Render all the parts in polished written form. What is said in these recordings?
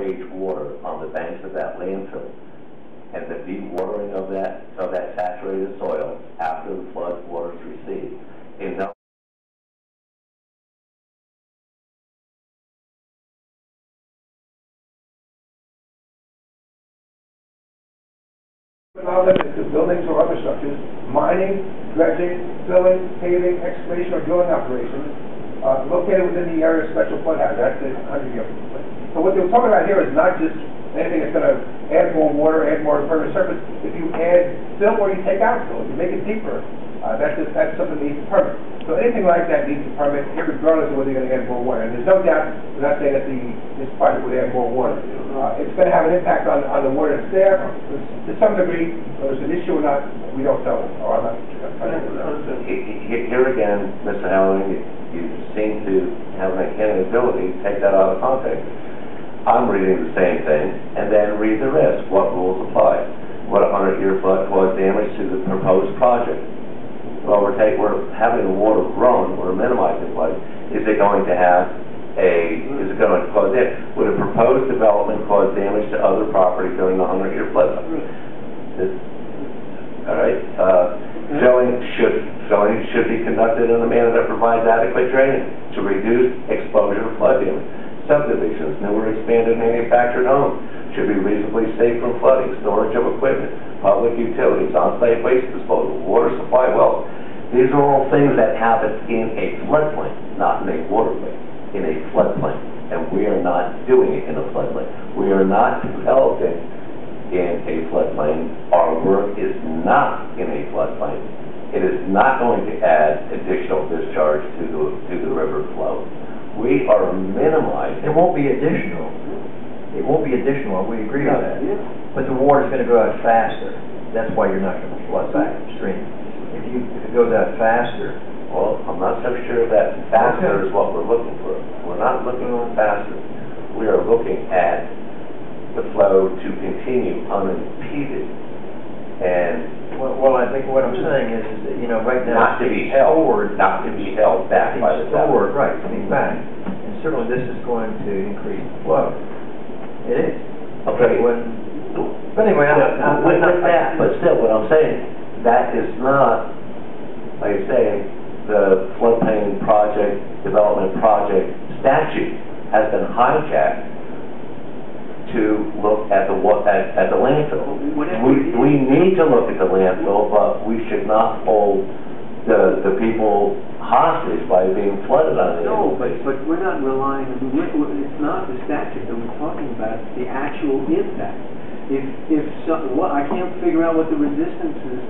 sewage water on the banks of that landfill, and the dewatering of that saturated soil after the flood waters recede. Allow them to buildings or other structures, mining, dredging, filling, paving, excavation, or drilling operations located within the area of special flood hazard. That's the 100-year. So what they're talking about here is not just anything that's going to add more water, add more impervious surface. If you add fill or you take out fill, you make it deeper, that's something that needs a permit. So anything like that needs a permit, regardless of whether you're going to add more water. And there's no doubt, we're not saying that this project would add more water. It's going to have an impact on the water that's there to some degree. Whether it's an issue or not, we don't know. Or I'm not sure. Here again, Mr. Allen, you seem to have an ability to take that out of context. I'm reading the same thing and then read the rest. What rules apply? What 100-year flood caused damage to the proposed project? Well, we're having the water run, we're minimizing flood. Is it going to cause damage? Would a proposed development cause damage to other property during the 100-year flood? All right. Filling should be conducted in a manner that provides adequate drainage to reduce exposure to flood damage. Subdivisions, new or expanded manufactured homes should be reasonably safe from flooding. Storage of equipment, public utilities, on-site waste disposal, water supply wells. These are all things that happen in a floodplain, not in a waterway, in a floodplain. And we are not doing it in a floodplain. We are not developing in a floodplain. Our work is not in a floodplain. It is not going to add additional discharge to the river flow. We are minimizing. It won't be additional. It won't be additional. We agree with that. Yeah. But the water's going to go out faster. That's why you're not going to flood back upstream. If it goes out faster. Well, I'm not so sure that faster is what we're looking for. We're not looking on faster. We are looking at the flow to continue unimpeded. And well, I think what I'm saying is that, right now, not to be held back by the stored, right, coming back. And certainly this is going to increase the flow. It is. Okay. But anyway, but still, what I'm saying, that is not, like I say, the floodplain project, development project statute has been hijacked to look at the landfill. We need to look at the landfill, but we should not hold the people hostage by being flooded on it. No, but we're not relying. It's not the statute that we're talking about. It's the actual impact. I can't figure out what the resistance is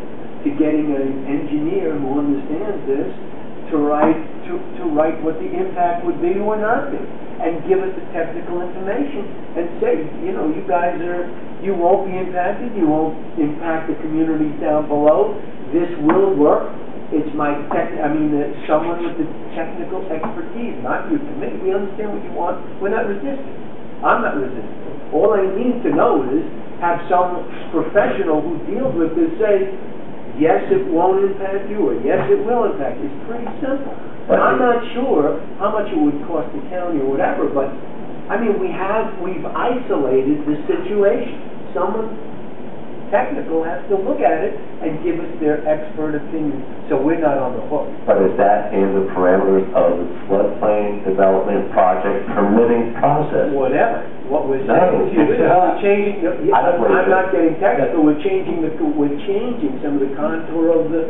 to getting an engineer who understands this to write what the impact would be or not be, and give us the technical information and say, you won't be impacted, you won't impact the communities down below, this will work. It's someone with the technical expertise, not your committee. We understand what you want. We're not resisting. I'm not resisting. All I need to know is have some professional who deals with this say, yes, it won't impact you, or yes, it will impact you. It's pretty simple. But I'm not sure how much it would cost the county or whatever, but we've isolated the situation. Someone technical has to look at it and give us their expert opinion, so we're not on the hook. But is that in the parameters of the floodplain development project permitting process? Whatever. What we're saying to you is we're changing. I'm not getting technical. We're changing some of the contour of the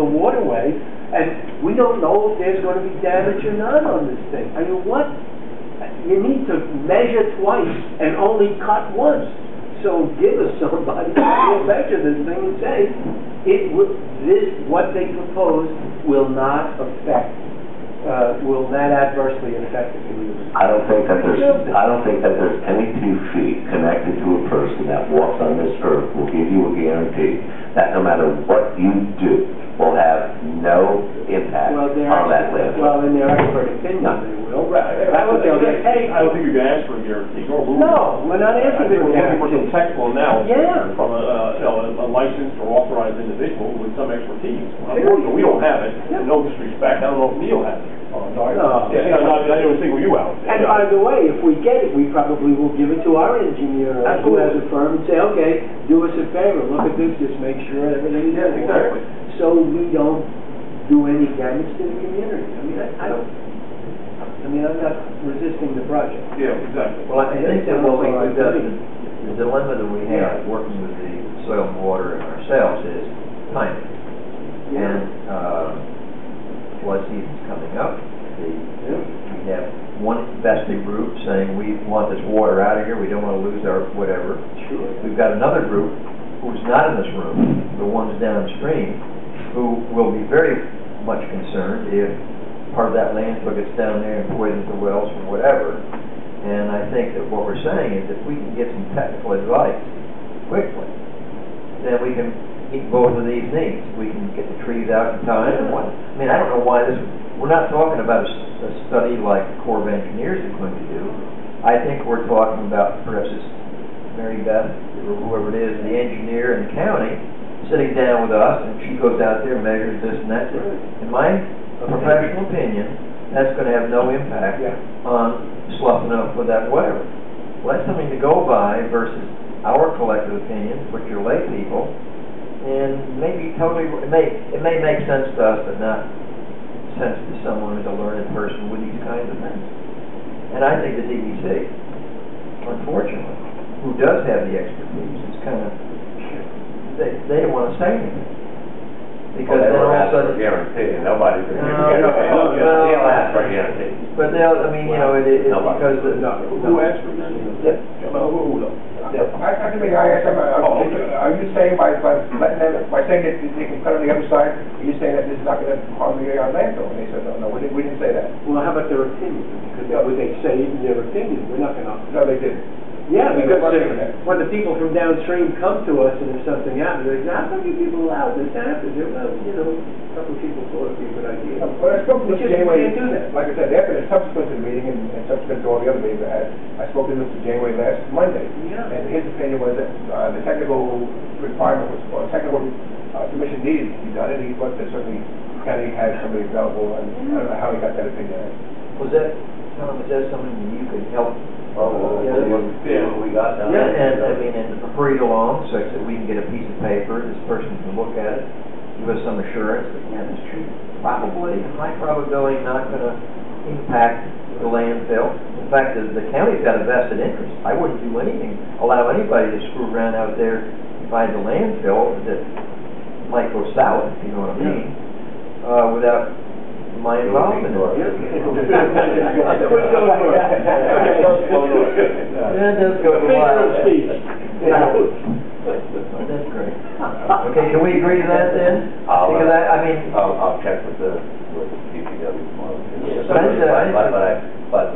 waterway, and we don't know if there's going to be damage or not on this thing. I mean, what? You need to measure twice and only cut once. So give us somebody who will measure this thing and say, what they propose will not adversely affect the community. I don't think that there's any 2 feet connected to a person that walks on this earth will give you a guarantee that no matter what you do will have no impact on that land. Well, in their expert opinion, they will. I don't think you're going to ask for a guarantee. No, we're not asking for a guarantee. For some technical analysis from a licensed or authorized individual with some expertise. Unfortunately, we don't have it. No disrespect. I don't know if Neil has it. Oh, no, Yeah, I don't single you out. And by the way, if we get it, we probably will give it to our engineer who has a firm and say, okay, do us a favor, look at this, just make sure everything is in order, so we don't do any damage to the community. I mean, I'm not resisting the project. Yeah, exactly. Well, I think that what we've got, the dilemma that we have working with the soil and water and ourselves is timing. And flood season's coming up. We have one vested group saying we want this water out of here, we don't want to lose our whatever. Sure. We've got another group who's not in this room, the ones downstream, who will be very much concerned if part of that landfill gets down there and poisons the wells or whatever. And I think that what we're saying is if we can get some technical advice quickly, then we can meet both of these needs. We can get the trees out in time. And I mean, I don't know why we're not talking about a study like the Corps of Engineers is going to do. I think we're talking about perhaps Mary Beth or whoever it is, the engineer in the county, sitting down with us, and she goes out there and measures this and that. In my professional opinion, that's going to have no impact on sloughing up with that whatever. Well, that's something to go by versus our collective opinions, which are lay people, and maybe totally, it may make sense to us, but not sense to someone who's a learned person with these kinds of things. And I think the DEC, unfortunately, who does have the expertise, is kind of, they don't want to say anything. Because then all of a sudden, guarantee, and nobody's going to they'll ask for a guarantee. But they'll, I mean, you know, it's because Who asked for that? I can make, are you saying by letting them, by saying that they can cut on the other side, are you saying that this is not going to harm the landfill? And they said, no, we didn't say that. Well, how about their opinion? Because would they say even their opinion? We're not going to. No, they didn't. Yeah, because when the people from downstream come to us and if something happens, they're like, how come you people allow this to happen? Well, you know, a couple of people thought it'd be a good idea. But I spoke to Mr. Janeway, can't do that. like I said, after the subsequent to the meeting and subsequent to all the other meetings I had, I spoke to Mr. Janeway last Monday. Yeah. And his opinion was that the technical requirement was, or technical submission needed to be done, and he thought that certainly county had somebody available, and I don't know how he got that opinion. was that something that you could help? We got that. Yeah, and I mean, and hurry it along such that we can get a piece of paper, this person can look at it, give us some assurance that, yeah, this tree probably, high probability, not going to impact the landfill. In fact, the county's got a vested interest. I wouldn't do anything, allow anybody to screw around out there by the landfill that might go south, if you know what I mean, without my involvement. Yeah, it does go to wild. That's great. Okay, can we agree to that then? Because I mean, I'll check with the DPW tomorrow. But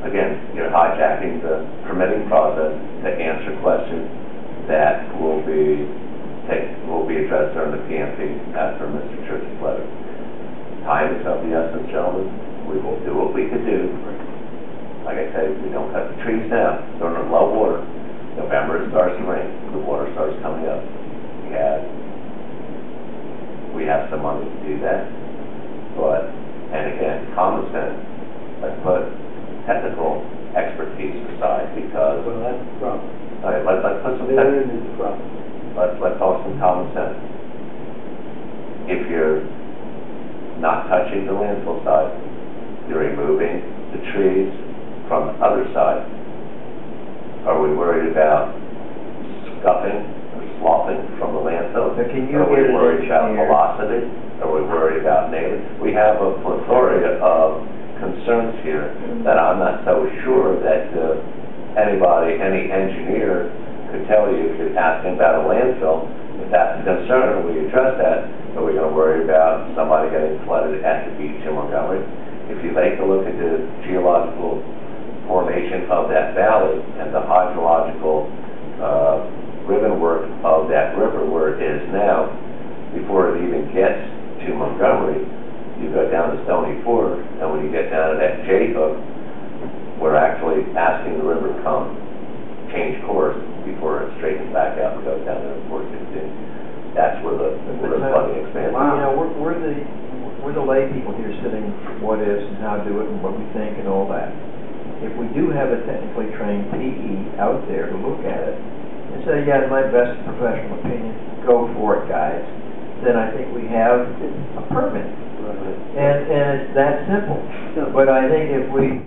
again, you're hijacking the permitting process to answer questions that will be addressed during the PMP as per Mr. Church's letter. Time is of the essence, gentlemen. We will do what we can do. Like I said, we don't cut the trees down during low water. November it starts to rain. The water starts coming up. We have some money to do that. But, and again, common sense. Let's put technical expertise aside because. Well, that's the problem. All right, let's put some. Therein is the problem. Let's talk some common sense. If you're not touching the landfill side, you're removing the trees from the other side. Are we worried about scuffing or sloughing from the landfill? But can you Are we worried about velocity? Are we worried about nailing? We have a plethora of concerns here that I'm not so sure that any engineer could tell you if you're asking about a landfill, if that's a concern, we address that. Are we going to worry about somebody getting flooded at the beach in Montgomery? If you take a look at the geological formation of that valley and the hydrological ribbon work of that river where it is now, before it even gets to Montgomery, you go down to Stony Ford, and when you get down to that J-hook, we're actually asking the river to come change course before it straightens back out and goes down to 416. That's where the flooding expands. Wow. You know, we're the lay people here sitting, what is and how to do it and what we think and all that. If we do have a technically trained PE out there to look at it and say, yeah, in my best professional opinion, go for it, guys, then I think we have a permit. And it's that simple. But I think if we